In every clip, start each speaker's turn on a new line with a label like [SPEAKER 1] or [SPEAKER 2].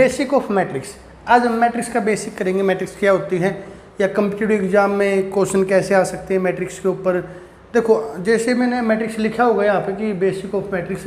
[SPEAKER 1] Basic of matrix. आज हम matrix का बेसिक करेंगे, मैट्रिक्स क्या होती है या कम्पिटिटिव एग्जाम में क्वेश्चन कैसे आ सकते हैं मैट्रिक्स के ऊपर। देखो जैसे मैंने मैट्रिक्स लिखा होगा यहाँ पे कि बेसिक ऑफ मैट्रिक्स,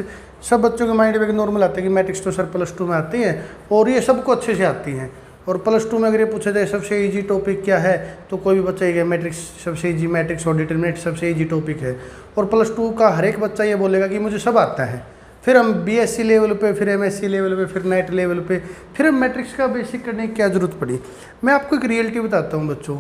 [SPEAKER 1] सब बच्चों के माइंड में नॉर्मल आता है कि मैट्रिक्स तो सर +2 में आती है और ये सबको अच्छे से आती हैं। और +2 में अगर ये पूछा जाए सबसे इजी टॉपिक क्या है तो कोई भी बच्चा ये मैट्रिक्स सबसे इजी, मैट्रिक्स और डिटरमिनेंट सबसे इजी टॉपिक है। और +2 का हर एक बच्चा ये बोलेगा कि मुझे सब आता है। फिर हम BSc लेवल पे, फिर MSc लेवल पे, फिर नेट लेवल पे, फिर हम मैट्रिक्स का बेसिक करने की क्या ज़रूरत पड़ी। मैं आपको एक रियलिटी बताता हूँ बच्चों,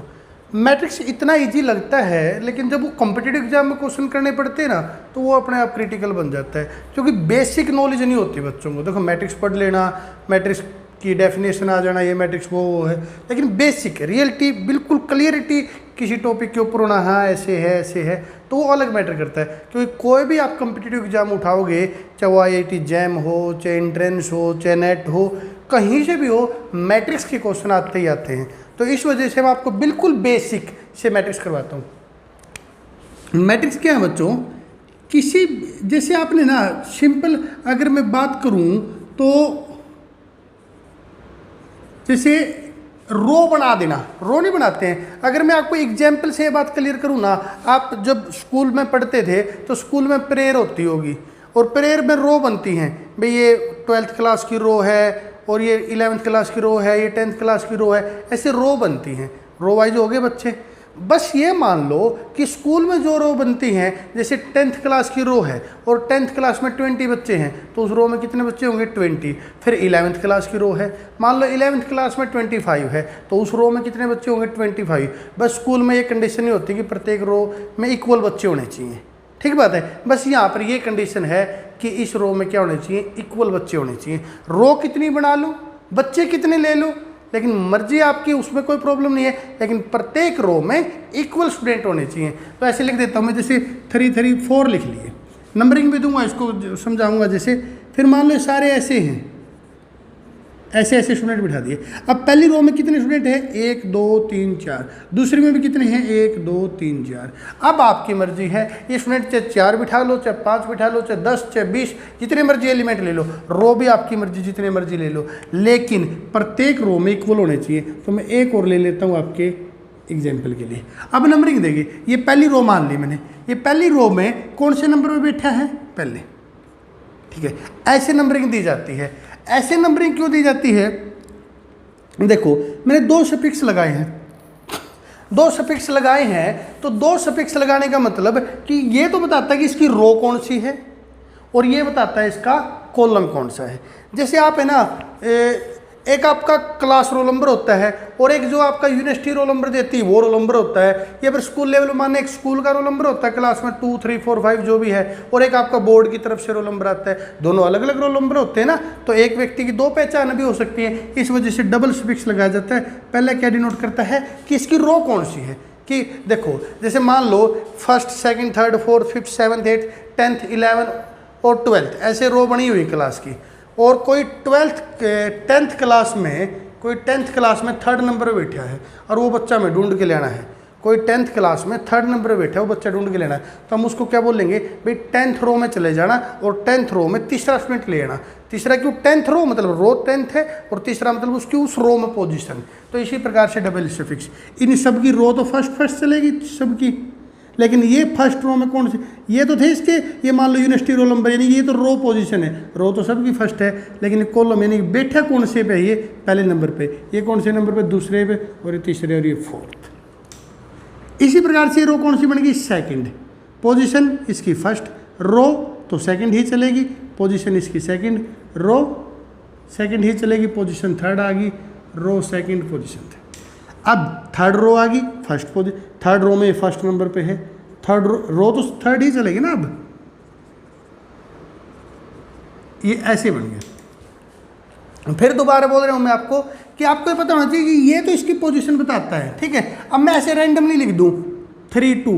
[SPEAKER 1] मैट्रिक्स इतना इजी लगता है लेकिन जब वो कॉम्पिटिटिव एग्जाम में क्वेश्चन करने पड़ते हैं ना तो वो अपने आप क्रिटिकल बन जाता है, क्योंकि बेसिक नॉलेज नहीं होती बच्चों को। देखो मैट्रिक्स पढ़ लेना, मैट्रिक्स की डेफिनेशन आ जाना, ये मैट्रिक्स वो है, लेकिन बेसिक रियलिटी बिल्कुल क्लियरिटी किसी टॉपिक के ऊपर होना, हाँ ऐसे है तो वो अलग मैटर करता है। क्योंकि कोई भी आप कॉम्पिटिटिव एग्जाम उठाओगे, चाहे वो IIT जैम हो, चाहे एंट्रेंस हो, चाहे नेट हो, कहीं से भी हो, मैट्रिक्स के क्वेश्चन आते ही आते हैं। तो इस वजह से मैं आपको बिल्कुल बेसिक से मैट्रिक्स करवाता हूँ। मैट्रिक्स क्या है बच्चों, किसी जैसे आपने ना सिंपल अगर मैं बात करूँ तो जैसे रो बना देना, रो नहीं बनाते हैं। अगर मैं आपको एग्जाम्पल से ये बात क्लियर करूँ ना, आप जब स्कूल में पढ़ते थे तो स्कूल में प्रेयर होती होगी और प्रेयर में रो बनती हैं। भाई ये 12th क्लास की रो है और ये 11th क्लास की रो है, ये 10th क्लास की रो है, ऐसे रो बनती हैं। रो वाइज हो गए बच्चे। बस ये मान लो कि स्कूल में जो रो बनती हैं, जैसे 10th क्लास की रो है और 10th क्लास में 20 बच्चे हैं तो उस रो में कितने बच्चे होंगे 20। फिर 11th क्लास की रो है, मान लो 11th क्लास में 25 है तो उस रो में कितने बच्चे होंगे 25। बस स्कूल में ये कंडीशन नहीं होती कि प्रत्येक रो में इक्वल बच्चे होने चाहिए, ठीक बात है। बस यहाँ पर ये कंडीशन है कि इस रो में क्या होने चाहिए, इक्वल बच्चे होने चाहिए। रो कितनी बना लूँ, बच्चे कितने ले लूँ, लेकिन मर्जी आपकी, उसमें कोई प्रॉब्लम नहीं है, लेकिन प्रत्येक रो में इक्वल स्टूडेंट होने चाहिए। तो ऐसे लिख देता हूँ मैं, जैसे 3 3 4 लिख लिए, नंबरिंग भी दूंगा, इसको समझाऊंगा। जैसे फिर मान लो सारे ऐसे हैं, ऐसे ऐसे स्टूडेंट बिठा दिए। अब पहली रो में कितने स्टूडेंट हैं, 1 2 3 4, दूसरी में भी कितने हैं, 1 2 3 4। अब आपकी मर्जी है, ये स्टूडेंट चाहे 4 बिठा लो, चाहे 5 बिठा लो, चाहे 10, चाहे 20, जितने मर्जी एलिमेंट ले लो। रो भी आपकी मर्जी जितने मर्जी ले लो, लेकिन प्रत्येक रो में इक्वल होने चाहिए। तो मैं एक और ले लेता हूँ आपके एग्जाम्पल के लिए। अब नंबरिंग देगी, ये पहली रो मान ली मैंने, ये पहली रो में कौन से नंबर में बैठा है, पहले, ठीक है। ऐसे नंबरिंग दी जाती है। ऐसे नंबरिंग क्यों दी जाती है, देखो मैंने 2 सफिक्स लगाए हैं, 2 सफिक्स लगाए हैं। तो 2 सफिक्स लगाने का मतलब कि ये तो बताता है कि इसकी रो कौन सी है और ये बताता है इसका कॉलम कौन सा है। जैसे आप है ना, एक आपका क्लास रोल नंबर होता है और एक जो आपका यूनिवर्सिटी रोल नंबर देती है वो रोल नंबर होता है, या फिर स्कूल लेवल में माने एक स्कूल का रोल नंबर होता है क्लास में 2 3 4 5 जो भी है, और एक आपका बोर्ड की तरफ से रोल नंबर आता है। दोनों अलग अलग रोल नंबर होते हैं ना, तो एक व्यक्ति की 2 पहचान भी हो सकती है। इस वजह से डबल सफिक्स लगाया जाता है। पहले क्या डिनोट करता है कि इसकी रो कौन सी है, कि देखो जैसे मान लो 1st 2nd 3rd 4th 5th 7th 8th 10th 11th और 12th ऐसे रो बनी हुई क्लास की, और कोई 10th क्लास में, कोई 10th क्लास में 3rd नंबर पर बैठा है और वो बच्चा में ढूंढ के लेना है। कोई 10th क्लास में 3rd नंबर पर बैठा है, वो बच्चा ढूंढ के लेना है। तो हम उसको क्या बोलेंगे, भाई 10th रो में चले जाना और 10th रो में तीसरा स्टूडेंट ले आना। तीसरा क्यों, 10th रो मतलब रो 10th है और तीसरा मतलब उसकी उस रो में पोजीशन। तो इसी प्रकार से डबल सफिक्स, इन सब की रो तो फर्स्ट चलेगी सबकी, लेकिन ये फर्स्ट रो में कौन से, ये तो थे इसके, ये मान लो यूनिवर्सिटी रोल नंबर, यानी ये तो रो पोजीशन है, रो तो सबकी फर्स्ट है, लेकिन कॉलम यानी बैठा कौन से पे, ये पहले नंबर पे, ये कौन से नंबर पे, दूसरे पे, और ये तीसरे और ये 4th। इसी प्रकार से रो कौन सी बनेगी, सेकंड, पोजीशन इसकी फर्स्ट, रो तो सेकंड ही चलेगी, पोजीशन इसकी सेकंड, रो सेकंड ही चलेगी, पोजीशन 3rd आ गई, रो सेकंड, पोजीशन 3rd। अब 3rd रो आ गई, फर्स्ट पोजीशन, 3rd रो में फर्स्ट नंबर पे है, 3rd रो तो 3rd ही चलेगी ना। अब ये ऐसे बन गया। फिर दोबारा बोल रहा हूं मैं आपको कि आपको ये पता होना चाहिए कि ये तो इसकी पोजीशन बताता है, ठीक है। अब मैं ऐसे रैंडमली लिख दूं 3 2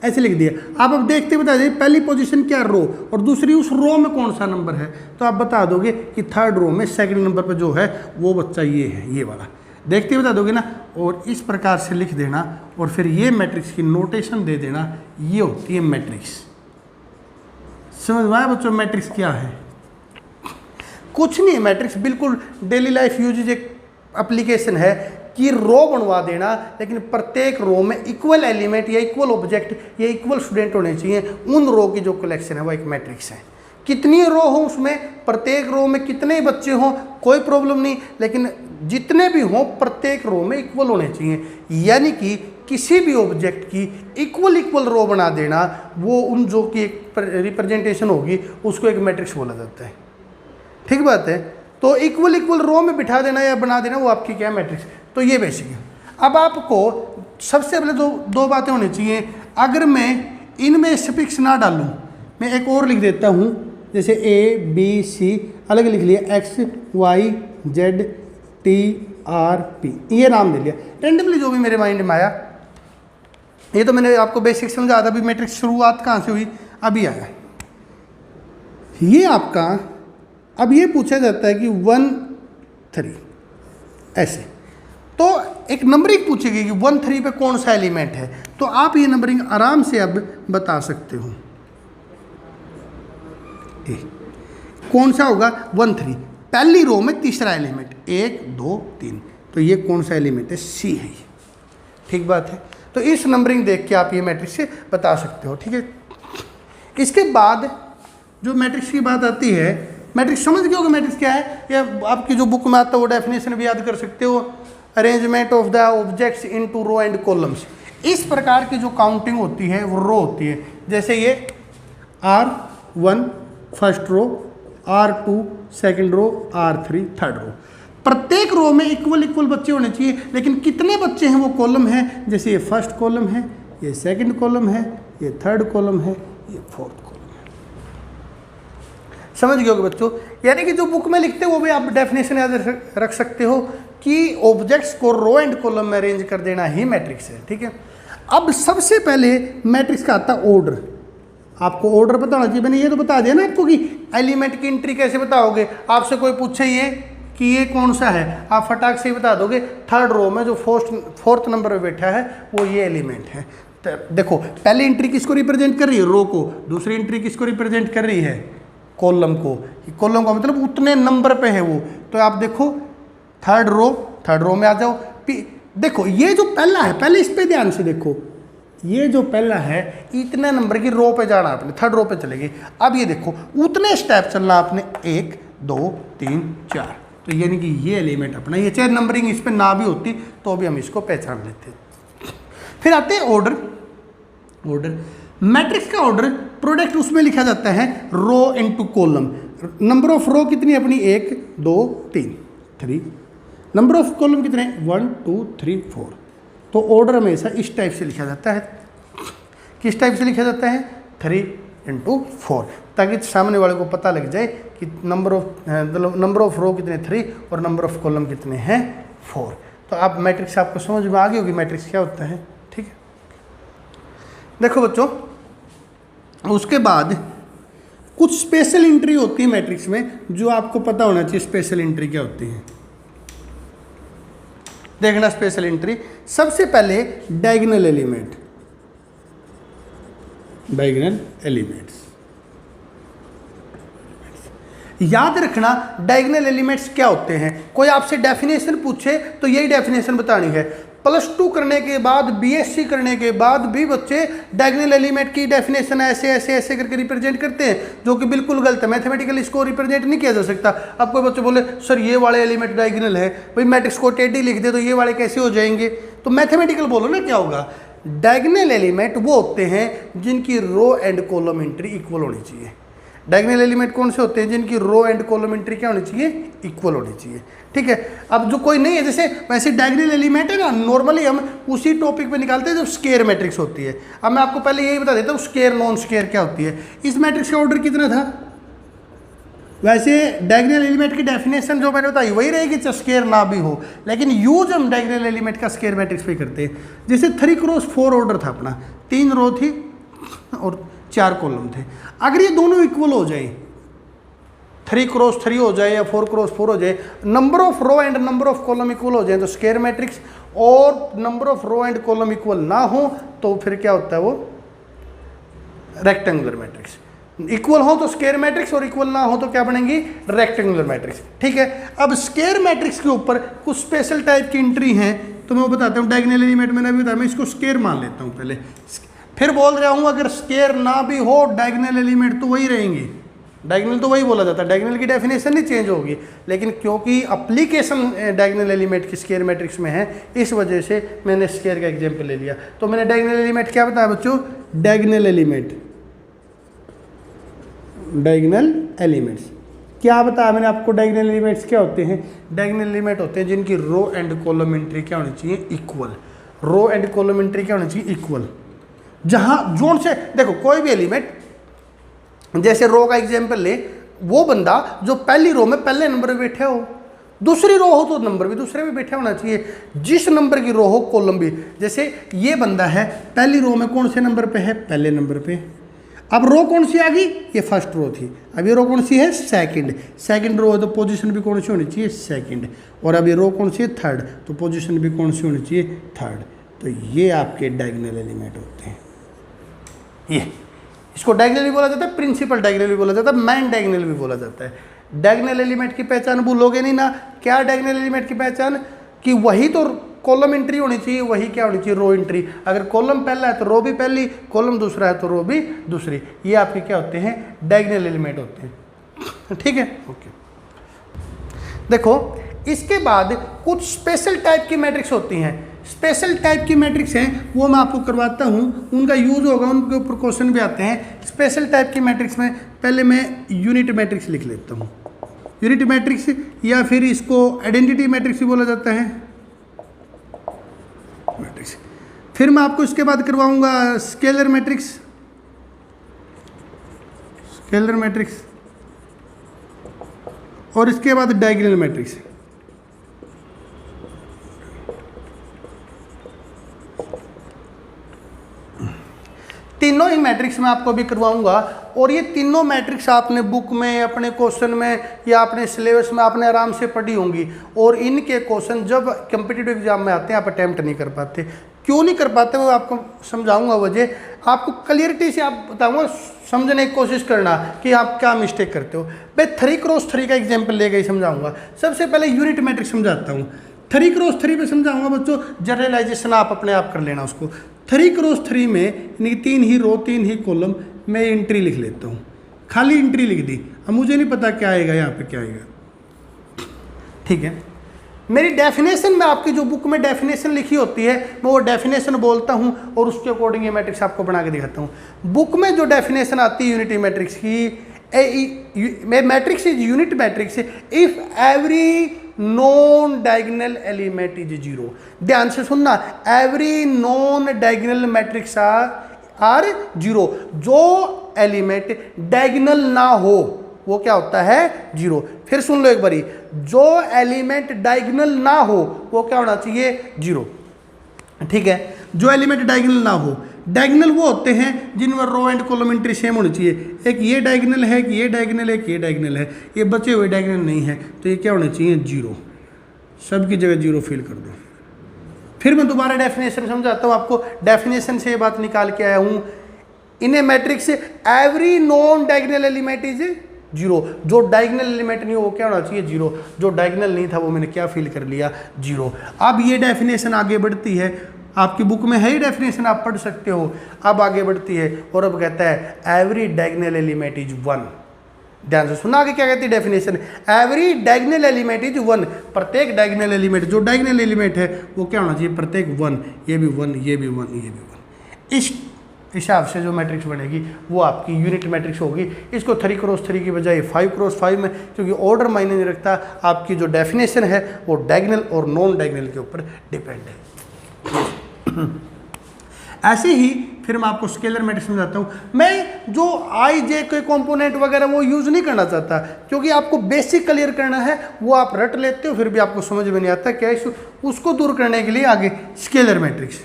[SPEAKER 1] ऐसे लिख दिया। आप अब देखते बता दीजिए पहली पोजीशन क्या, रो, और दूसरी उस रो में कौन सा नंबर है, तो आप बता दोगे कि 3rd रो में 2nd नंबर पर जो है वो बच्चा ये है, ये वाला, देखते ही बता दोगे ना। और इस प्रकार से लिख देना और फिर ये मैट्रिक्स की नोटेशन दे देना, ये होती है मैट्रिक्स। समझ में आया बच्चों मैट्रिक्स क्या है। कुछ नहीं है मैट्रिक्स, बिल्कुल डेली लाइफ यूजेज एक एप्लीकेशन है कि रो बनवा देना, लेकिन प्रत्येक रो में इक्वल एलिमेंट या इक्वल ऑब्जेक्ट या इक्वल स्टूडेंट होने चाहिए। उन रो की जो कलेक्शन है वो एक मैट्रिक्स है। कितनी रो हो उसमें, प्रत्येक रो में कितने बच्चे हों कोई प्रॉब्लम नहीं, लेकिन जितने भी हों प्रत्येक रो में इक्वल होने चाहिए। यानी कि किसी भी ऑब्जेक्ट की इक्वल रो बना देना, वो उन जो की एक रिप्रेजेंटेशन होगी उसको एक मैट्रिक्स बोला जाता है। ठीक बात है। तो इक्वल रो में बिठा देना या बना देना वो आपकी क्या मैट्रिक्स। तो ये बेसिक है। अब आपको सबसे पहले दो बातें होनी चाहिए। अगर मैं इनमें सफिक्स ना डालूं, मैं एक और लिख देता हूं, जैसे ए बी सी अलग लिख लिया, X Y Z T R P, ये नाम दे लिया रेंडमली जो भी मेरे माइंड में आया। ये तो मैंने आपको बेसिक समझा था। अभी मैट्रिक्स शुरुआत कहाँ से हुई, अभी आया ये आपका। अब ये पूछा जाता है कि 1 3 ऐसे, तो एक नंबरिंग पूछेगी कि 1 3 पे कौन सा एलिमेंट है, तो आप ये नंबरिंग आराम से अब बता सकते हो। कौन सा होगा 1 3, पहली रो में तीसरा एलिमेंट 1 2 3, तो ये कौन सा एलिमेंट है, सी है ये। ठीक बात है। तो इस नंबरिंग देख के आप ये मैट्रिक्स से बता सकते हो। ठीक है। इसके बाद जो मैट्रिक्स की बात आती है, मैट्रिक्स समझ गए होगे मैट्रिक्स क्या है, या आपकी जो बुक में आता है वो डेफिनेशन भी याद कर सकते हो। Arrangement of the objects into row and columns. इस प्रकार की जो काउंटिंग होती है वो रो होती है। जैसे ये R1 first row, R2 second row, R3 third row. प्रत्येक रो में इक्वल बच्चे होने चाहिए, लेकिन कितने बच्चे हैं वो कॉलम है। जैसे ये फर्स्ट कॉलम है, ये सेकंड कॉलम है, ये थर्ड कॉलम है, ये फोर्थ कॉलम है। समझ गए होगे बच्चों। यानी कि जो बुक में लिखते हैं वो भी आप डेफिनेशन याद रख सकते हो कि ऑब्जेक्ट्स को रो एंड कॉलम में अरेंज कर देना ही मैट्रिक्स है। ठीक है। अब सबसे पहले मैट्रिक्स का आता है ऑर्डर। आपको ऑर्डर पता होना चाहिए। मैंने ये तो बता दिया ना आपको कि एलिमेंट की एंट्री कैसे बताओगे। आपसे कोई पूछे ये कि ये कौन सा है, आप फटाक से ही बता दोगे। थर्ड रो में जो फोर्थ नंबर पे बैठा है वो ये एलिमेंट है। तो देखो पहली एंट्री किसको रिप्रेजेंट कर रही है, रो को। दूसरी एंट्री किसको रिप्रेजेंट कर रही है, कॉलम को। कॉलम का मतलब उतने नंबर पे है वो। तो आप देखो थर्ड रो में आ जाओ। देखो ये जो पहला है, पहले इस पे ध्यान से देखो, ये जो पहला है इतने नंबर की रो पे जाना आपने, थर्ड रो पे चलेगी। अब ये देखो उतने स्टेप चलना आपने, 1 2 3 4। तो यानी कि ये एलिमेंट अपना, ये चाहे नंबरिंग इस पे ना भी होती तो भी हम इसको पहचान लेते। फिर आते हैं ऑर्डर। मैट्रिक्स का ऑर्डर प्रोडक्ट उसमें लिखा जाता है रो इनटू कॉलम। नंबर ऑफ रो कितनी अपनी, 1 2 3 3। नंबर ऑफ कॉलम कितने, 1 2 3 4। तो ऑर्डर हमेशा इस टाइप से लिखा जाता है। किस टाइप से लिखा जाता है, 3 × 4, ताकि सामने वाले को पता लग जाए कि नंबर ऑफ रो कितने 3 और नंबर ऑफ कॉलम कितने हैं 4। तो आप मैट्रिक्स आपको समझ में आ गई होगी मैट्रिक्स क्या होता है। ठीक है। देखो बच्चों, उसके बाद कुछ स्पेशल एंट्री होती है मैट्रिक्स में, जो आपको पता होना चाहिए स्पेशल एंट्री क्या होती है। देखना स्पेशल एंट्री, सबसे पहले डायगोनल एलिमेंट्स। याद रखना डायगोनल एलिमेंट्स क्या होते हैं। कोई आपसे डेफिनेशन पूछे तो यही डेफिनेशन बतानी है। +2 करने के बाद, BSc करने के बाद भी बच्चे डायगोनल एलिमेंट की डेफिनेशन ऐसे करके रिप्रेजेंट करते हैं, जो कि बिल्कुल गलत है। मैथमेटिकली इसको रिप्रेजेंट नहीं किया जा सकता। अब कोई बच्चे बोले सर ये वाले एलिमेंट डायगोनल है, भाई मैट्रिक्स को टेढ़ी लिख दे तो ये वाले कैसे हो जाएंगे। तो मैथमेटिकल बोलो ना क्या होगा। डायगोनल एलिमेंट वो होते हैं जिनकी row and column entry equal होनी चाहिए। डायगोनल एलिमेंट कौन से होते हैं, जिनकी रो एंड कॉलम एंट्री क्या होनी चाहिए, इक्वल होनी चाहिए। ठीक है। अब जो कोई नहीं है, जैसे वैसे डायगोनल एलिमेंट है ना, नॉर्मली हम उसी टॉपिक पे निकालते हैं जब स्केयर मैट्रिक्स होती है। अब मैं आपको पहले यही बता देता हूँ स्केयर नॉन स्केयर क्या होती है। इस मैट्रिक्स का ऑर्डर कितना था, वैसे डायगोनल एलिमेंट की डेफिनेशन जो मैंने बताई वही रहेगी चाहे स्केयर ना भी हो, लेकिन यूज हम डायगोनल एलिमेंट का स्केयर मैट्रिक्स पे करते हैं। जैसे 3 × 4 ऑर्डर था अपना, 3 रो थी और 4 कॉलम थे। अगर ये दोनों इक्वल हो जाए, 3 × 3 हो जाए या 4 × 4 हो जाए, number of row and number of column equal हो जाए तो स्केयर मैट्रिक्स, और number of row and column equal ना हो तो फिर क्या होता है वो रेक्टेंगुलर मैट्रिक्स। इक्वल हो तो स्क्वायर मैट्रिक्स और इक्वल ना हो तो क्या बनेंगी, रेक्टेंगुलर मैट्रिक्स। ठीक है, अब स्क्वायर मैट्रिक्स के ऊपर कुछ स्पेशल टाइप की एंट्री हैं, तो मैं वो बताता हूँ। डायगोनल एलिमेंट मैंने अभी बताया, मैं इसको स्क्वायर मान लेता हूँ पहले, फिर बोल रहा हूँ अगर स्क्वायर ना भी हो डायगोनल एलिमेंट तो वही रहेंगी, डायगोनल तो वही बोला जाता है, डायगोनल की डेफिनेशन नहीं चेंज होगी, लेकिन क्योंकि एप्लीकेशन डायगोनल एलिमेंट की स्क्वायर मैट्रिक्स में है, इस वजह से मैंने स्क्वायर का एग्जांपल ले लिया। तो मैंने डायगोनल एलिमेंट क्या बताया बच्चों, डायगोनल एलिमेंट्स क्या बताया मैंने आपको, डायगोनल एलिमेंट्स क्या होते हैं, डायगोनल एलिमेंट होते हैं जिनकी रो एंड कॉलम एंट्री क्या होनी चाहिए, equal. Row and column entry क्या होनी चाहिए, इक्वल। जहां जोन से देखो कोई भी एलिमेंट, जैसे रो का एग्जांपल ले, वो बंदा जो पहली रो में पहले नंबर पे बैठे हो, दूसरी रो हो तो नंबर भी दूसरे पे बैठा होना चाहिए, जिस नंबर की रो हो कॉलम भी। जैसे ये बंदा है पहली रो में कौन से नंबर पे है, पहले नंबर पे। अब रो कौन सी आ गई, ये फर्स्ट रो थी, अब ये रो कौन सी है, सेकंड रो है तो पोजीशन भी कौन सी होनी चाहिए, सेकंड। और अब ये रो कौन सी है, थर्ड, तो पोजीशन भी कौन सी होनी चाहिए, थर्ड। तो ये आपके डायगोनल एलिमेंट होते हैं। ये इसको डायगोनल भी बोला जाता है, प्रिंसिपल डायगोनल भी बोला जाता है, मैन डायगोनल भी बोला जाता है। डायगोनल एलिमेंट की पहचान भूलोगे नहीं ना, क्या डायगोनल एलिमेंट की पहचान, कि वही तो कॉलम एंट्री होनी चाहिए, वही क्या होनी चाहिए, रो एंट्री। अगर कॉलम पहला है तो रो भी पहली, कॉलम दूसरा है तो रो भी दूसरी। ये आपके क्या होते हैं, डायगोनल एलिमेंट होते हैं। ठीक है, ओके। देखो इसके बाद कुछ स्पेशल टाइप की मैट्रिक्स होती हैं। स्पेशल टाइप की मैट्रिक्स हैं वो मैं आपको करवाता हूँ, उनका यूज होगा, उनके ऊपर क्वेश्चन भी आते हैं। स्पेशल टाइप की मैट्रिक्स में पहले मैं यूनिट मैट्रिक्स लिख लेता हूँ, यूनिट मैट्रिक्स, या फिर इसको आइडेंटिटी मैट्रिक्स भी बोला जाता है, मैट्रिक्स। फिर मैं आपको इसके बाद करवाऊंगा स्केलर मैट्रिक्स, और इसके बाद डायगोनल मैट्रिक्स। तीनों ही मैट्रिक्स मैं आपको भी करवाऊंगा, और ये तीनों मैट्रिक्स आपने बुक में, अपने क्वेश्चन में या अपने सिलेबस में आपने आराम से पढ़ी होंगी। और इनके क्वेश्चन जब कम्पिटिटिव एग्जाम में आते हैं आप अटैम्प्ट नहीं कर पाते। क्यों नहीं कर पाते वो आपको समझाऊंगा वजह, आपको क्लियरिटी से आप बताऊंगा, समझने की कोशिश करना कि आप क्या मिस्टेक करते हो। मैं 3x3 का एग्जाम्पल लेकर ही समझाऊंगा। सबसे पहले यूनिट मैट्रिक्स समझाता हूँ, 3x3 पे समझाऊंगा बच्चों, जनरलाइजेशन आप अपने आप कर लेना उसको। 3x3 में यानी 3 ही रो 3 ही कॉलम, मैं एंट्री लिख लेता हूँ, खाली एंट्री लिख दी। अब मुझे नहीं पता क्या आएगा यहाँ पे, क्या आएगा। ठीक है, मेरी डेफिनेशन में आपकी जो बुक में डेफिनेशन लिखी होती है मैं वो डेफिनेशन बोलता हूँ और उसके अकॉर्डिंग ये मैट्रिक्स आपको बना के दिखाता हूँ। बुक में जो डेफिनेशन आती है यूनिटी मैट्रिक्स की, matrix is unit matrix if every non diagonal element is zero. ध्यान से सुनना, every non diagonal matrix are zero. जो एलिमेंट डायगोनल ना हो वो क्या होता है, जीरो। फिर सुन लो एक बारी, जो एलिमेंट डायगोनल ना हो वो क्या होना चाहिए, जीरो। ठीक है, जो एलिमेंट डायगोनल ना हो, डायगोनल वो होते हैं जिनमें row and column entry same होनी चाहिए। एक ये डायगोनल है, एक ये डायगोनल है, एक ये डायगोनल है, ये बचे हुए डायगोनल नहीं है, तो ये क्या होना चाहिए, जीरो। सबकी जगह जीरो फिल कर दो। फिर मैं दोबारा डेफिनेशन समझाता हूँ आपको, डेफिनेशन से ये बात निकाल के आया हूँ। In a matrix every non diagonal element is zero. जो डायगोनल एलिमेंट नहीं हो वो क्या होना चाहिए, जीरो। जो डायगोनल नहीं था वो मैंने क्या फिल कर लिया, जीरो। अब ये डेफिनेशन आगे बढ़ती है, आपकी बुक में है ही डेफिनेशन, आप पढ़ सकते हो। अब आगे बढ़ती है और अब कहता है every diagonal element is one. ध्यान से सुना, आगे क्या कहती है definition, every diagonal element is one. प्रत्येक डायगोनल एलिमेंट, जो डायगोनल एलिमेंट है वो क्या होना चाहिए, प्रत्येक वन। ये भी वन, ये भी वन, ये भी वन। इस हिसाब से जो मैट्रिक्स बनेगी वो आपकी यूनिट मैट्रिक्स होगी। इसको 3x3 की बजाय 5x5 में, क्योंकि ऑर्डर मायने नहीं रखता, आपकी जो डेफिनेशन है वो डायगोनल और नॉन डायगोनल के ऊपर डिपेंड है। ऐसे ही फिर मैं आपको स्केलर मैट्रिक्स समझाता हूँ। मैं जो आई जे के कंपोनेंट वगैरह वो यूज़ नहीं करना चाहता, क्योंकि आपको बेसिक क्लियर करना है, वो आप रट लेते हो फिर भी आपको समझ में नहीं आता क्या इशू। उसको दूर करने के लिए आगे स्केलर मैट्रिक्स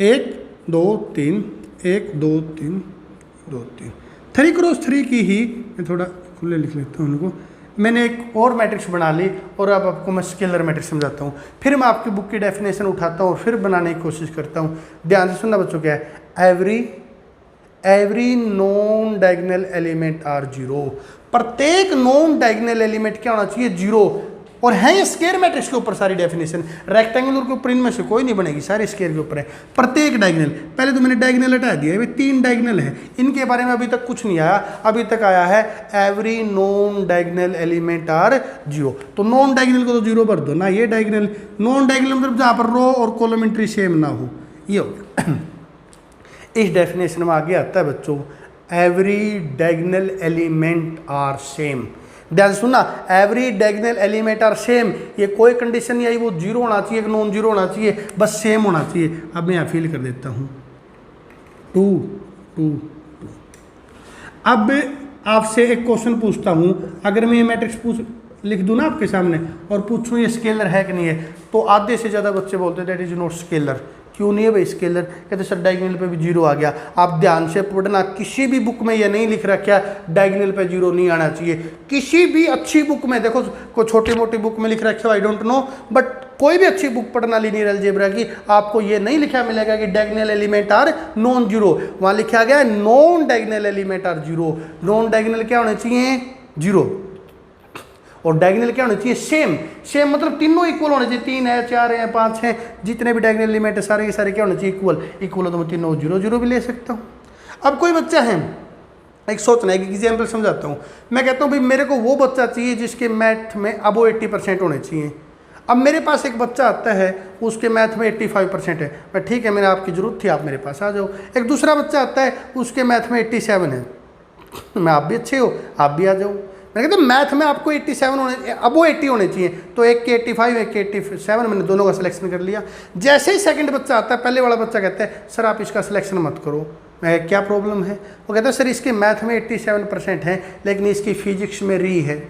[SPEAKER 1] 1 2 3 1 2 3 2 3 3x3 की ही मैं थोड़ा खुले लिख लेता हूँ उनको। मैंने एक और मैट्रिक्स बना ली और अब आपको मैं स्केलर मैट्रिक्स समझाता हूँ। फिर मैं आपकी बुक की डेफिनेशन उठाता हूँ और फिर बनाने की कोशिश करता हूँ। ध्यान से सुनना बच्चों, क्या है, every non diagonal element are zero. प्रत्येक नॉन डायगोनल एलिमेंट क्या होना चाहिए? जीरो। और है ये स्क्वायर मैट्रिक्स के ऊपर सारी डेफिनेशन, रेक्टेंगुलर के ऊपर इनमें से कोई नहीं बनेगी, सारे स्क्वायर के ऊपर है। प्रत्येक डायगोनल, पहले तो मैंने डायगोनल हटा दिया, ये 3 डायगोनल है, इनके बारे में अभी तक कुछ नहीं आया, अभी तक आया है every non diagonal element are zero. तो नॉन डायगोनल को तो जीरो भर दो ना, ये डायगोनल, नॉन डायगोनल मतलब जहाँ पर रो और कॉलम एंट्री सेम ना हो, ये हो गया। इस डेफिनेशन में आगे आता है बच्चों every diagonal element are same. ध्यान सुनना, every diagonal element are same, ये कोई कंडीशन नहीं आई वो जीरो होना चाहिए, नॉन जीरो होना चाहिए, बस सेम होना चाहिए। अब मैं यहाँ फिल कर देता हूँ 2 2 2। अब आपसे एक क्वेश्चन पूछता हूँ, अगर मैं ये मैट्रिक्स लिख दूँ ना आपके सामने और पूछूँ ये स्केलर है कि नहीं है, तो आधे से ज़्यादा बच्चे बोलते हैं दैट इज नॉट स्केलर। क्यों नहीं है भाई स्केलर? कहते सर डायगोनल पे भी जीरो आ गया। आप ध्यान से पढ़ना, किसी भी बुक में ये नहीं लिख रखा डायगोनल पे जीरो नहीं आना चाहिए। किसी भी अच्छी बुक में देखो, कोई छोटी मोटी बुक में लिख रखे हो आई डोंट नो, बट कोई भी अच्छी बुक पढ़ना लीनियर अलजेब्रा की, आपको ये नहीं लिखा मिलेगा कि diagonal element are non zero. वहाँ लिखा गया non diagonal element are zero. Non diagonal क्या होने चाहिए? जीरो। और डायगोनल क्या होना चाहिए? सेम। सेम मतलब तीनों इक्वल होने चाहिए, 3 है 4 है 5 है, जितने भी डायगोनल एलिमेंट है सारे के सारे क्या होने चाहिए? इक्वल। इक्वल हो तो मैं तीनों 0 0 भी ले सकता हूँ। अब कोई बच्चा है, एक सोचना है, एक एग्जाम्पल समझाता हूँ। मैं कहता हूँ भाई मेरे को वो बच्चा चाहिए जिसके मैथ में अबो 80% होने चाहिए। अब मेरे पास एक बच्चा आता है उसके मैथ में 85% है, मैं ठीक है, मैंने आपकी ज़रूरत थी, आप मेरे पास आ जाओ। एक दूसरा बच्चा आता है उसके मैथ में 87 है, मैं आप भी अच्छे हो, आप भी आ जाओ। मैंने कहता मैथ में आपको 87 होने, अब वो 80 होने चाहिए, तो एक के 85 एक के 87, मैंने दोनों का सिलेक्शन कर लिया। जैसे ही सेकंड बच्चा आता है, पहले वाला बच्चा कहता है सर आप इसका सिलेक्शन मत करो। मैं क्या प्रॉब्लम है? वो कहता है सर इसके मैथ में 87% है लेकिन इसकी फिजिक्स में री है,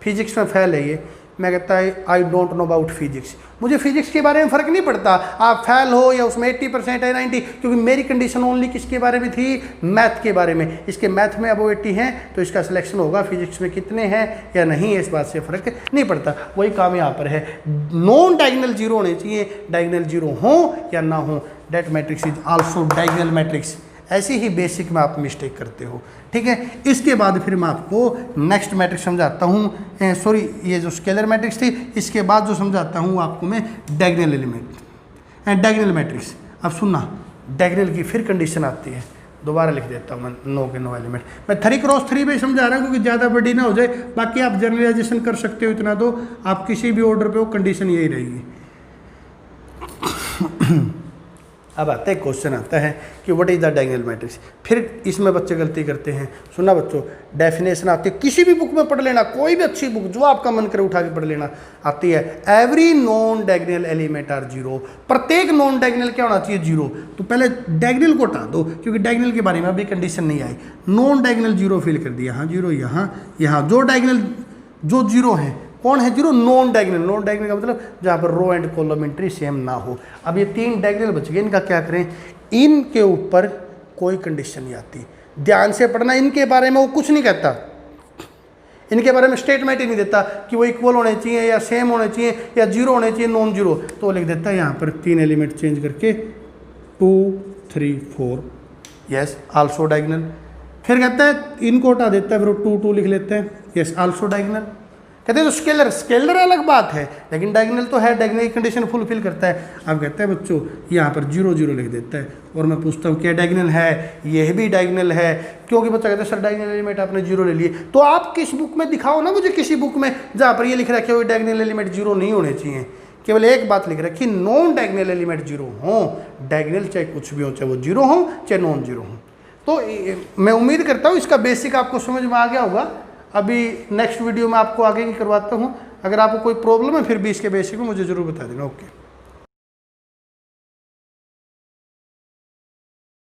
[SPEAKER 1] फिजिक्स में फेल है ये। मैं कहता है I don't know about physics, मुझे फिजिक्स के बारे में फ़र्क नहीं पड़ता आप फेल हो या उसमें 80% है 90, क्योंकि मेरी कंडीशन ओनली किसके बारे में थी? मैथ के बारे में। इसके मैथ में अब वो 80 हैं तो इसका सिलेक्शन होगा, फिजिक्स में कितने हैं या नहीं इस बात से फ़र्क नहीं पड़ता। वही काम यहाँ पर है, नॉन डायगोनल जीरो होने चाहिए, डायगोनल जीरो हो या ना हो, that matrix is also diagonal matrix. ऐसी ही बेसिक में आप मिस्टेक करते हो, ठीक है। इसके बाद फिर मैं आपको नेक्स्ट मैट्रिक्स समझाता हूँ, सॉरी ये जो स्केलर मैट्रिक्स थी, इसके बाद जो समझाता हूँ आपको मैं diagonal element and diagonal matrix. अब सुनना, डायगोनल की फिर कंडीशन आती है, दोबारा लिख देता हूँ मैं, नो के नो एलिमेंट। मैं 3 क्रॉस 3 पे समझा रहा हूँ क्योंकि ज़्यादा बड़ी ना हो जाए, बाकी आप जनरलाइजेशन कर सकते हो इतना, तो आप किसी भी ऑर्डर पे हो कंडीशन यही रहेगी। अब आता है क्वेश्चन आता है कि what is the diagonal matrix. फिर इसमें बच्चे गलती करते हैं, सुना बच्चों, डेफिनेशन आती है, किसी भी बुक में पढ़ लेना, कोई भी अच्छी बुक जो आपका मन करे उठा के पढ़ लेना, आती है every non diagonal element are zero. प्रत्येक नॉन डायगोनल क्या होना चाहिए? जीरो। तो पहले डायगोनल को हटा दो क्योंकि डायगोनल के बारे में अभी कंडीशन नहीं आई। नॉन डायगोनल जीरो फिल कर दिया, हाँ जीरो, यहाँ जो डायगोनल जो जीरो है, कौन है zero? Non diagonal. Non diagonal का मतलब जहाँ पर row and column entry same ना हो। अब ये 3 डायगोनल बच गए, इनका क्या करें? इनके ऊपर कोई कंडीशन नहीं आती, ध्यान से पढ़ना। इनके बारे में वो कुछ नहीं कहता, इनके बारे में स्टेटमेंट ही नहीं देता कि वो इक्वल होने चाहिए या सेम होने चाहिए या जीरो होने चाहिए, नॉन जीरो। तो लिख देता है यहाँ पर 3 एलिमेंट चेंज करके 2 3 4, यस आल्सो डायगोनल। फिर कहता है इनको हटा देता है, फिर 2 2 लिख लेते हैं, यस आल्सो डायगोनल। कहते हैं तो स्केलर, स्केलर अलग बात है लेकिन डायगोनल तो है, डायगोनल की कंडीशन फुलफिल करता है। अब कहता है बच्चों यहाँ पर 0 0 लिख देता है और मैं पूछता हूँ क्या डायगोनल है? यह भी डायगोनल है, क्योंकि बच्चा कहता है सर डायगोनल एलिमेंट आपने 0 ले लिए। तो आप किस बुक में दिखाओ ना मुझे, किसी बुक में जहाँ पर ये लिख रखे हो डायगोनल एलिमेंट 0 नहीं होने चाहिए। केवल एक बात लिख रखी, नॉन डायगोनल एलिमेंट 0 हो, डायगोनल चाहे कुछ भी हो, चाहे वो 0 हो चाहे नॉन 0 हो। तो मैं उम्मीद करता हूँ इसका बेसिक आपको समझ में आ गया होगा। अभी नेक्स्ट वीडियो में आपको आगे की करवाता हूँ। अगर आपको कोई प्रॉब्लम है फिर भी इसके बेसिक में मुझे ज़रूर बता देना। ओके।